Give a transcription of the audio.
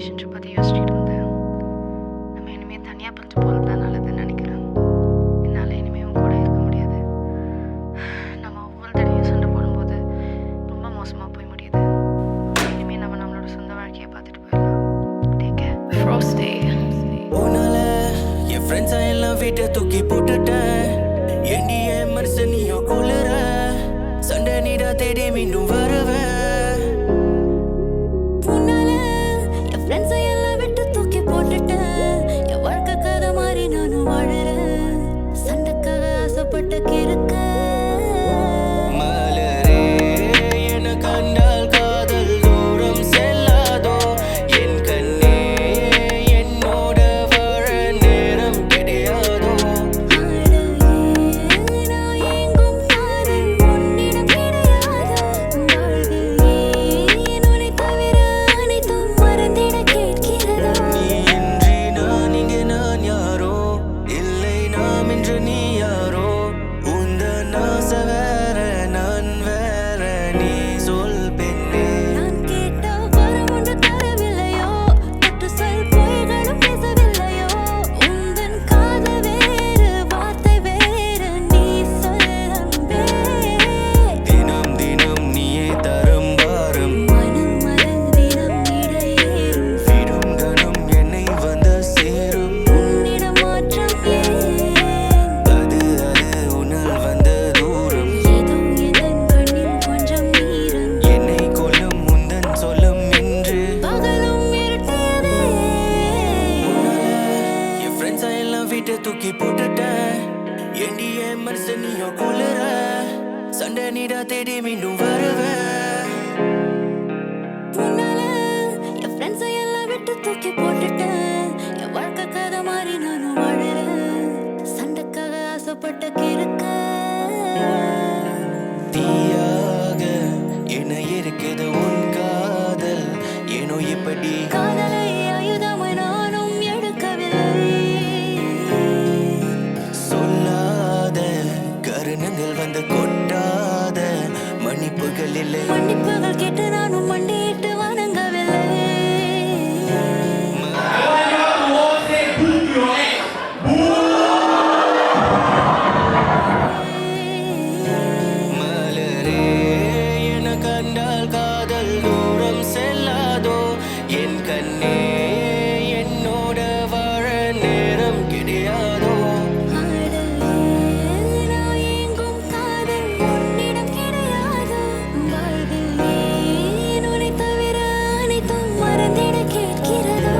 Relationship பற்றி யோசிச்சுட்டு இருந்தேன். நம்ம இனிமேல் தனியாக பிரிஞ்சு போகிறது தான் நல்லதுன்னு நினைக்கிறேன். என்னால் இனிமேல் உன் கூட இருக்க முடியாது. நம்ம ஒவ்வொரு தடையும் சண்டை போடும்போது ரொம்ப மோசமாக போய் முடியுது. இனிமேல் நம்ம நம்மளோட சொந்த வாழ்க்கையை பார்த்துட்டு போயிடலாம். Take care. ஃப்ரோஸ்டே உன்னால என் ஃப்ரெண்ட்ஸை எல்லாம் வீட்டை தூக்கி போட்டுட்டேன். எண்டிய மனுஷனியோ குளிர சண்டை நீடா தேடி மீண்டும் வருவேன். வீட்டை தூக்கி போட்டுட்டேன். எண்டிய மனுஷனியோ குளிர சண்டை நீடா தேடி மீண்டும் வருவேன். உன்னால என் ஃப்ரெண்ட்ஸை எல்லாம் விட்டு தூக்கி போட்டுட்டேன். என் வாழ்க்கை கதை மாதிரி நானும் வாழறேன். சண்டைக்காக ஆசைப்பட்ட கிறுக்க தீயாக என்ன இருக்குது உன் காதல். ஏனோ இப்படி காதலை ஆயுதமாய் நானும் எடுக்கவில்லை. கருணங்கள் வந்து கொட்டாத மன்னிப்புகள் இல்லை. மன்னிப்புகள் கேட்டு நானும் மண்டியிட்டு வணங்கவில்லை. மலரே என கண்டால் காதல் தூரம் செல்லாதோ. என் கண்ணே என்னோட வாழ நேரம் கிடையாதோ. கேட்கிறதோ